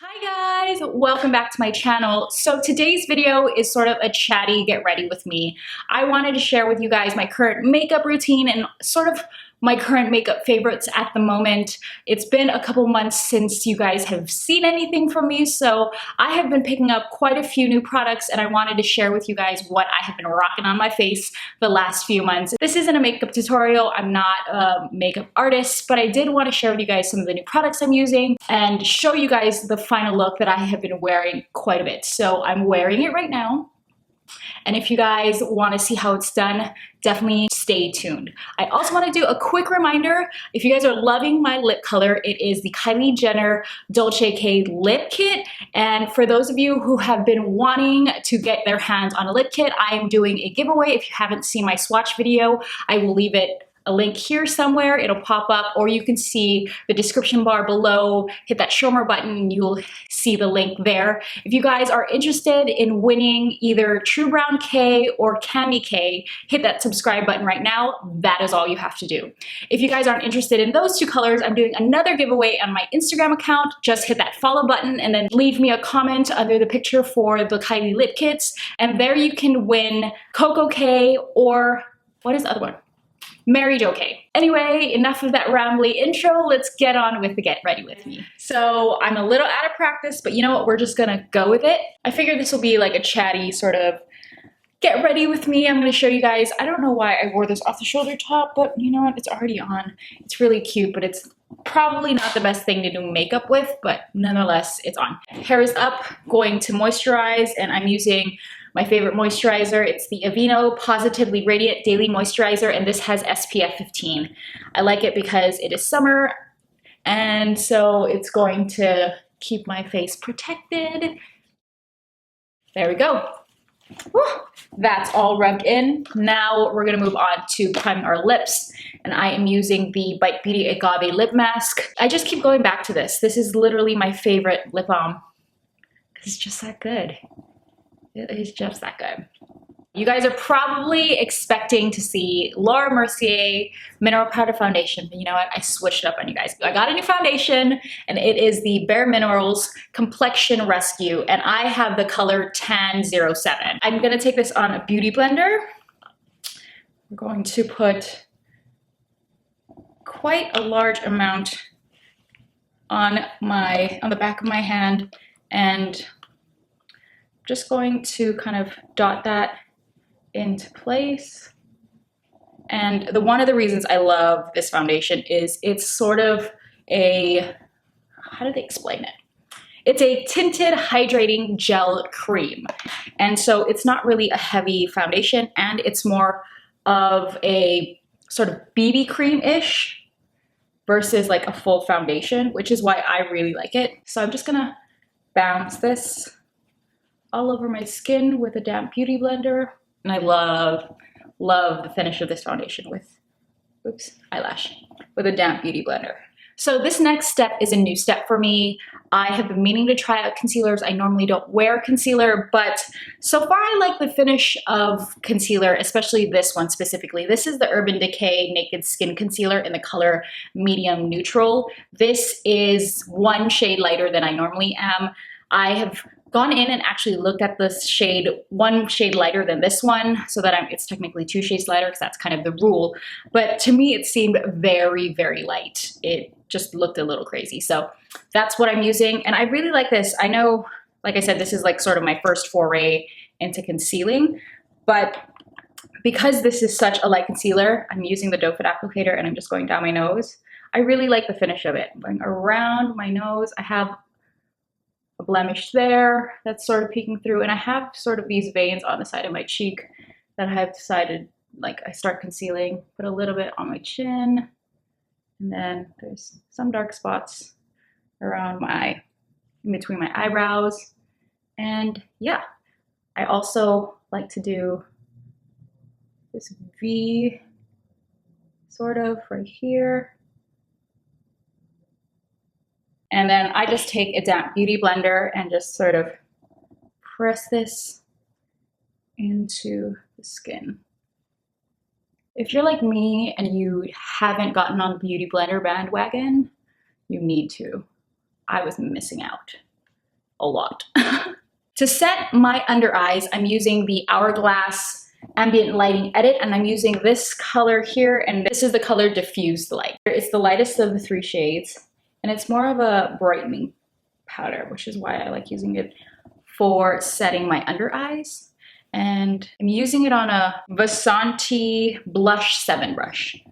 Hi guys, welcome back to my channel. So today's video is sort of a chatty get ready with me. I wanted to share with you guys my current makeup routine and sort of my current makeup favorites at the moment. It's been a couple months since you guys have seen anything from me, so I have been picking up quite a few new products and I wanted to share with you guys what I have been rocking on my face the last few months. This isn't a makeup tutorial, I'm not a makeup artist, but I did want to share with you guys some of the new products I'm using and show you guys the final look that I have been wearing quite a bit. So I'm wearing it right now. And if you guys want to see how it's done, definitely stay tuned. I also want to do a quick reminder, if you guys are loving my lip color, it is the Kylie Jenner Dolce K lip kit. And for those of you who have been wanting to get their hands on a lip kit, I am doing a giveaway. If you haven't seen my swatch video, I will leave a link here somewhere. It'll pop up, or you can see the description bar below. Hit that show more button and you'll see the link there. If you guys are interested in winning either True Brown K or Candy K, hit that subscribe button right now. That is all you have to do. If you guys aren't interested in those two colors, I'm doing another giveaway on my Instagram account. Just hit that follow button and then leave me a comment under the picture for the Kylie lip kits. And there you can win Coco K or what is the other one? Mary Jo K. Anyway, enough of that rambly intro. Let's get on with the get ready with me. So I'm a little out of practice, but you know what? We're just gonna go with it. I figured this will be like a chatty sort of get ready with me. I'm gonna show you guys. I don't know why I wore this off the shoulder top, but you know what? It's already on. It's really cute, but it's probably not the best thing to do makeup with, but nonetheless, it's on. Hair is up, going to moisturize, and I'm using my favorite moisturizer. It's the Aveeno Positively Radiant Daily Moisturizer, and this has SPF 15. I like it because it is summer, and so it's going to keep my face protected. There we go. Whew. That's all rubbed in. Now we're gonna move on to priming our lips, and I am using the Bite Beauty Agave Lip Mask. I just keep going back to this. This is literally my favorite lip balm because it's just that good. It is just that good. You guys are probably expecting to see Laura Mercier Mineral Powder Foundation, but you know what? I switched it up on you guys. I got a new foundation, and it is the Bare Minerals Complexion Rescue, and I have the color Tan 07. I'm gonna take this on a beauty blender. We're going to put quite a large amount on the back of my hand, and just going to kind of dot that into place. And one of the reasons I love this foundation is it's sort of a, how do they explain it? It's a tinted hydrating gel cream. And so it's not really a heavy foundation, and it's more of a sort of BB cream-ish versus like a full foundation, which is why I really like it. So I'm just gonna bounce this all over my skin with a damp beauty blender. And I love the finish of this foundation with, oops, eyelash, with a damp beauty blender. So this next step is a new step for me. I have been meaning to try out concealers. I normally don't wear concealer, but so far I like the finish of concealer, especially this one specifically. This is the Urban Decay Naked Skin Concealer in the color Medium Neutral. This is one shade lighter than I normally am. I have gone in and actually looked at this shade, one shade lighter than this one, so that it's technically 2 shades lighter because that's kind of the rule. But to me, it seemed very, very light. It just looked a little crazy. So that's what I'm using. And I really like this. I know, like I said, this is like sort of my first foray into concealing, but because this is such a light concealer, I'm using the Doe Foot applicator and I'm just going down my nose. I really like the finish of it. I'm going around my nose. I have a blemish there that's sort of peeking through, and I have sort of these veins on the side of my cheek that I have decided, like, I start concealing, put a little bit on my chin, and then there's some dark spots around in between my eyebrows. And yeah, I also like to do this V sort of right here. And then I just take a damp beauty blender and just sort of press this into the skin. If you're like me and you haven't gotten on the beauty blender bandwagon, you need to. I was missing out. a lot. To set my under eyes, I'm using the Hourglass Ambient Lighting Edit, and I'm using this color here, and this is the color Diffused Light. It's the lightest of the 3 shades, and it's more of a brightening powder, which is why I like using it for setting my under eyes. And I'm using it on a Vasanti Blush 7 brush.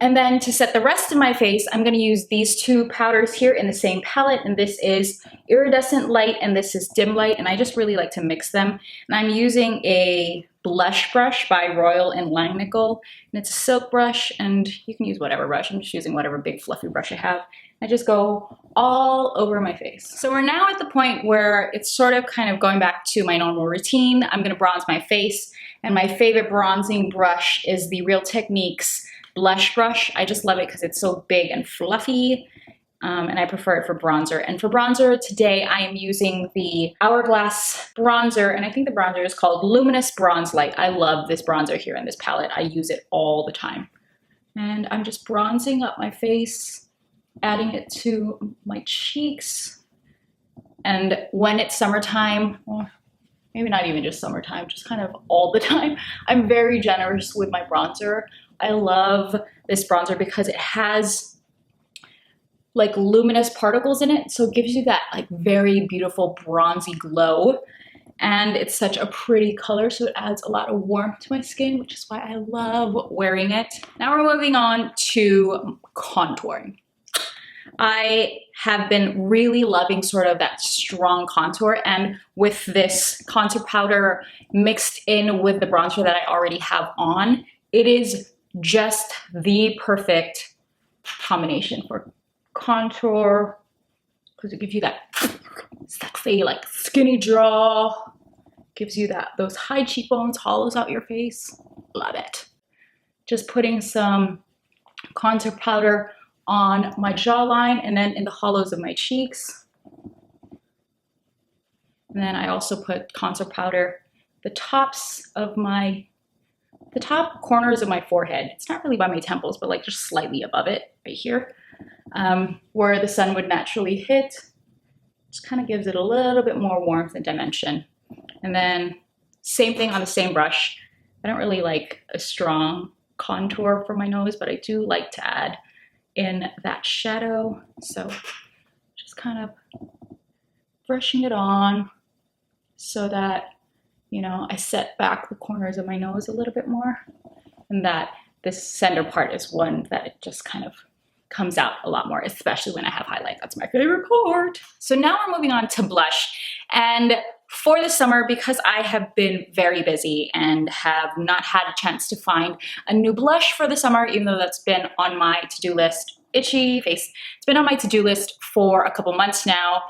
And then to set the rest of my face, I'm going to use these 2 powders here in the same palette, and this is Iridescent Light and this is Dim Light, and I just really like to mix them. And I'm using a blush brush by Royal and Langnickel, and it's a silk brush, and you can use whatever brush. I'm just using whatever big fluffy brush I have. I just go all over my face. So we're now at the point where it's sort of kind of going back to my normal routine. I'm going to bronze my face, and my favorite bronzing brush is the Real Techniques blush brush. I just love it because it's so big and fluffy, and I prefer it for bronzer. And for bronzer today, I am using the Hourglass bronzer, and I think the bronzer is called Luminous Bronze Light. I love this bronzer here in this palette. I use it all the time. And I'm just bronzing up my face, adding it to my cheeks. And when it's summertime, well, maybe not even just summertime, just kind of all the time, I'm very generous with my bronzer. I love this bronzer because it has like luminous particles in it, so it gives you that like very beautiful bronzy glow, and it's such a pretty color, so it adds a lot of warmth to my skin, which is why I love wearing it. Now we're moving on to contouring. I have been really loving sort of that strong contour, and with this contour powder mixed in with the bronzer that I already have on, it is just the perfect combination for contour, because it gives you that sexy like skinny jaw, gives you those high cheekbones, hollows out your face. Love it. Just putting some contour powder on my jawline and then in the hollows of my cheeks. And then I also put contour powder the top corners of my forehead. It's not really by my temples, but like just slightly above it, right here, where the sun would naturally hit. Just kind of gives it a little bit more warmth and dimension. And then same thing on the same brush. I don't really like a strong contour for my nose, but I do like to add in that shadow. So just kind of brushing it on so that, you know, I set back the corners of my nose a little bit more, and that this center part is one that it just kind of comes out a lot more, especially when I have highlight. That's my favorite part. So now we're moving on to blush. And for the summer, because I have been very busy and have not had a chance to find a new blush for the summer, even though that's been on my to-do list, itchy face, it's been on my to-do list for a couple months now.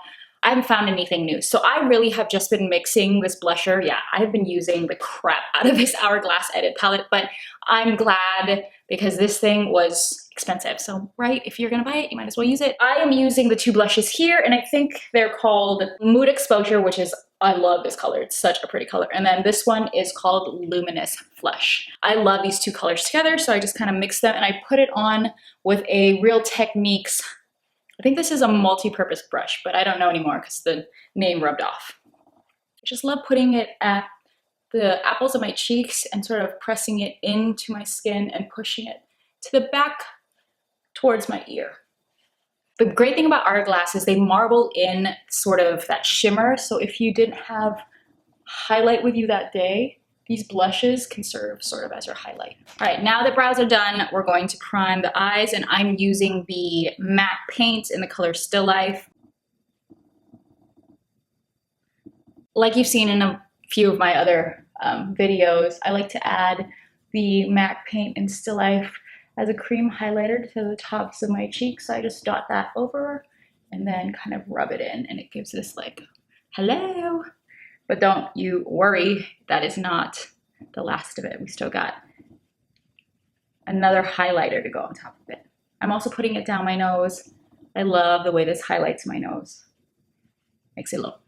I haven't found anything new. So I really have just been mixing this blusher. Yeah, I've been using the crap out of this Hourglass Edit palette, but I'm glad because this thing was expensive. So, right, if you're gonna buy it, you might as well use it. I am using the 2 blushes here, and I think they're called Mood Exposure, which is, I love this color. It's such a pretty color. And then this one is called Luminous Flush. I love these 2 colors together, so I just kind of mix them and I put it on with a Real Techniques, I think this is a multi-purpose brush, but I don't know anymore because the name rubbed off. I just love putting it at the apples of my cheeks and sort of pressing it into my skin and pushing it to the back towards my ear. The great thing about Hourglass is they marble in sort of that shimmer. So if you didn't have highlight with you that day, these blushes can serve sort of as your highlight. All right, now the brows are done, we're going to prime the eyes, and I'm using the matte paint in the color Stilife. Like you've seen in a few of my other videos, I like to add the matte paint in Stilife as a cream highlighter to the tops of my cheeks. So I just dot that over and then kind of rub it in, and it gives this like, hello. But don't you worry, that is not the last of it. We still got another highlighter to go on top of it. I'm also putting it down my nose. I love the way this highlights my nose. Makes it look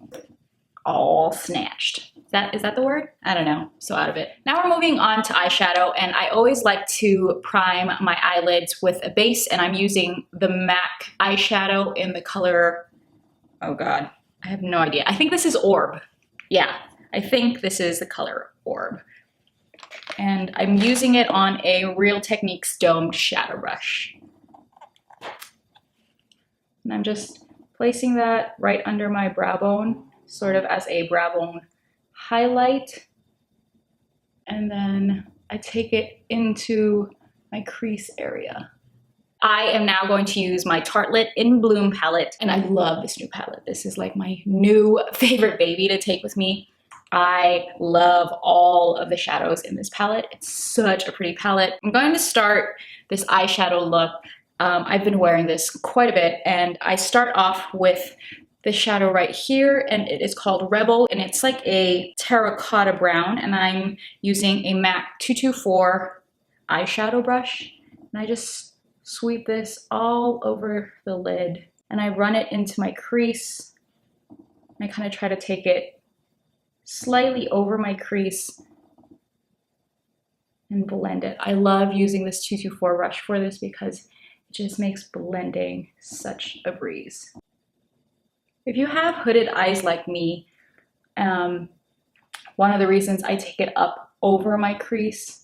all snatched. Is that the word? I don't know, so out of it. Now we're moving on to eyeshadow, and I always like to prime my eyelids with a base, and I'm using the MAC eyeshadow in the color Oh God, I have no idea. I think this is Orb. Yeah, I think this is the color Orb. And I'm using it on a Real Techniques domed shadow brush. And I'm just placing that right under my brow bone, sort of as a brow bone highlight. And then I take it into my crease area. I am now going to use my Tartelette in Bloom palette, and I love this new palette. This is like my new favorite baby to take with me. I love all of the shadows in this palette. It's such a pretty palette. I'm going to start this eyeshadow look. I've been wearing this quite a bit, and I start off with the shadow right here, and it is called Rebel, and it's like a terracotta brown, and I'm using a MAC 224 eyeshadow brush, and I just sweep this all over the lid, and I run it into my crease. I kind of try to take it slightly over my crease and blend it. I love using this 224 brush for this because it just makes blending such a breeze. If you have hooded eyes like me, one of the reasons I take it up over my crease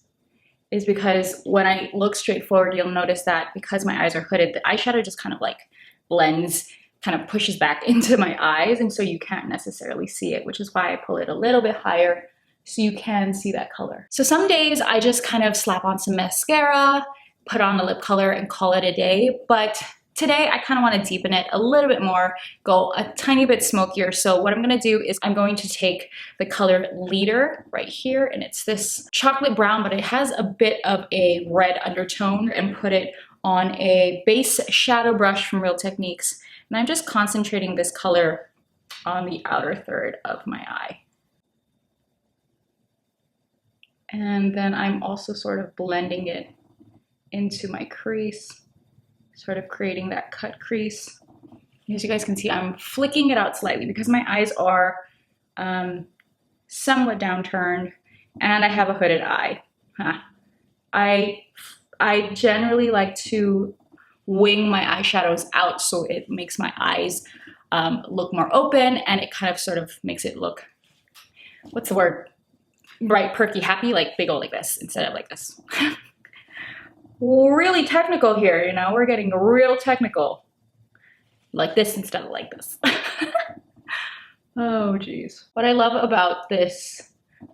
is because when I look straight forward, you'll notice that because my eyes are hooded, the eyeshadow just kind of like blends, kind of pushes back into my eyes, and so you can't necessarily see it, which is why I pull it a little bit higher so you can see that color. So some days I just kind of slap on some mascara, put on a lip color, and call it a day, but today I kind of want to deepen it a little bit more, go a tiny bit smokier. So what I'm going to do is I'm going to take the color Leader right here, and it's this chocolate brown, but it has a bit of a red undertone, and put it on a base shadow brush from Real Techniques. And I'm just concentrating this color on the outer third of my eye. And then I'm also sort of blending it into my crease, sort of creating that cut crease. As you guys can see, I'm flicking it out slightly because my eyes are somewhat downturned, and I have a hooded eye. I generally like to wing my eyeshadows out so it makes my eyes look more open, and it kind of sort of makes it look, what's the word? Bright, perky, happy, like big old like this instead of like this. Really technical here, you know, we're getting real technical. Like this instead of like this. Oh geez. What I love about this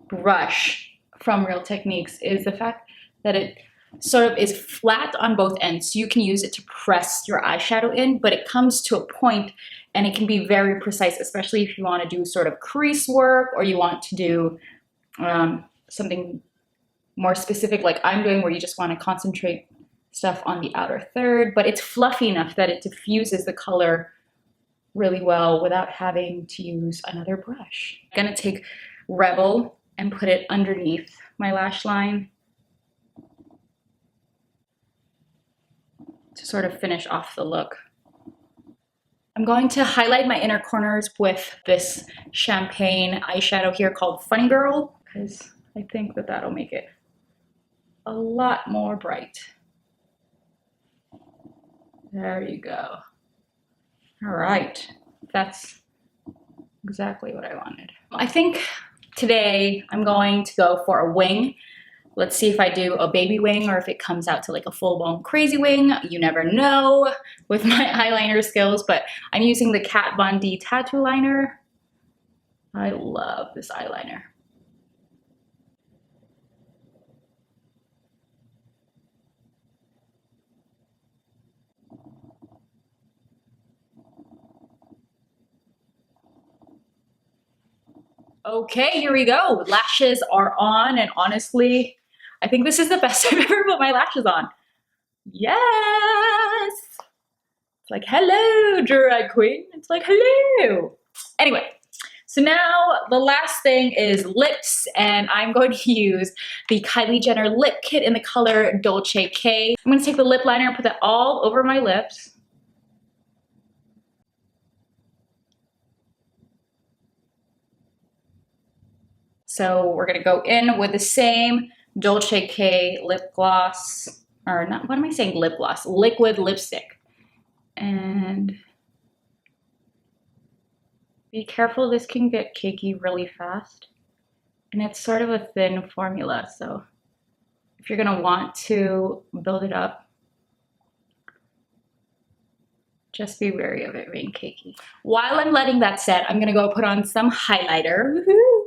brush from Real Techniques is the fact that it sort of is flat on both ends. So you can use it to press your eyeshadow in, but it comes to a point and it can be very precise, especially if you want to do sort of crease work, or you want to do something more specific like I'm doing, where you just want to concentrate stuff on the outer third, but it's fluffy enough that it diffuses the color really well without having to use another brush. I'm gonna take Rebel and put it underneath my lash line to sort of finish off the look. I'm going to highlight my inner corners with this champagne eyeshadow here called Funny Girl, because I think that that'll make it a lot more bright. There you go. All right, that's exactly what I wanted. I think today I'm going to go for a wing. Let's see if I do a baby wing or if it comes out to like a full-blown crazy wing. You never know with my eyeliner skills, but I'm using the Kat Von D tattoo liner. I love this eyeliner. Okay, here we go. Lashes are on, and honestly, I think this is the best I've ever put my lashes on. Yes! It's like, hello, drag queen. It's like, hello. Anyway, so now the last thing is lips, and I'm going to use the Kylie Jenner lip kit in the color Dolce K. I'm going to take the lip liner and put that all over my lips. So we're gonna go in with the same Dolce K lip gloss, or not, what am I saying, lip gloss? Liquid lipstick. And Be careful, this can get cakey really fast. And it's sort of a thin formula, so if you're gonna want to build it up, just be wary of it being cakey. While I'm letting that set, I'm gonna go put on some highlighter. Woohoo!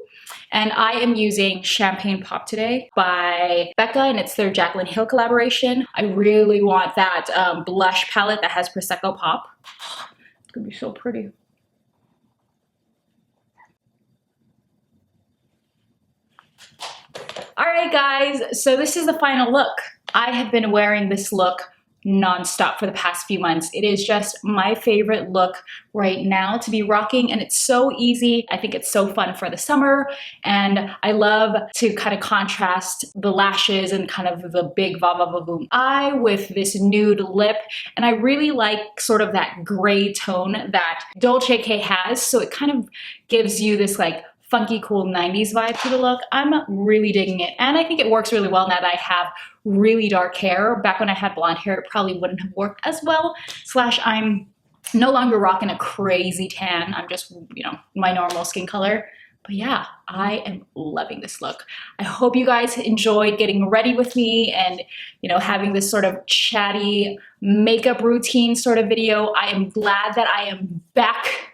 And I am using Champagne Pop today by Becca, and it's their Jaclyn Hill collaboration. I really want that blush palette that has Prosecco Pop. It's gonna be so pretty. All right, guys, so this is the final look. I have been wearing this look nonstop for the past few months. It is just my favorite look right now to be rocking, and it's so easy. I think it's so fun for the summer, and I love to kind of contrast the lashes and kind of the big va va va boom eye with this nude lip, and I really like sort of that gray tone that Dolce has, so it kind of gives you this like funky, cool 90s vibe to the look. I'm really digging it. And I think it works really well now that I have really dark hair. Back when I had blonde hair, it probably wouldn't have worked as well. Slash, I'm no longer rocking a crazy tan. I'm just, you know, my normal skin color. But yeah, I am loving this look. I hope you guys enjoyed getting ready with me and, you know, having this sort of chatty makeup routine sort of video. I am glad that I am back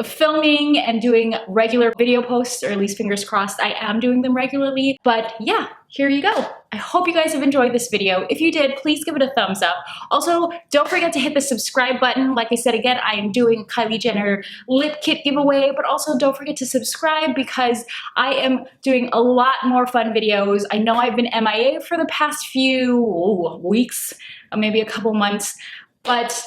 filming and doing regular video posts, or at least fingers crossed I am doing them regularly. But yeah, here you go. I hope you guys have enjoyed this video. If you did, please give it a thumbs up. Also, don't forget to hit the subscribe button. Like I said again, I am doing a Kylie Jenner lip kit giveaway, but also don't forget to subscribe because I am doing a lot more fun videos. I know I've been MIA for the past few weeks, maybe a couple months, but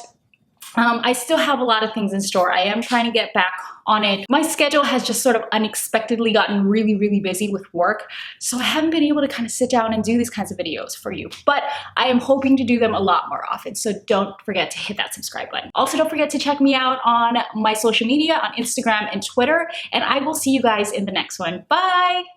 I still have a lot of things in store. I am trying to get back on it. My schedule has just sort of unexpectedly gotten really, really busy with work, so I haven't been able to kind of sit down and do these kinds of videos for you, but I am hoping to do them a lot more often, so don't forget to hit that subscribe button. Also, don't forget to check me out on my social media, on Instagram and Twitter, and I will see you guys in the next one. Bye!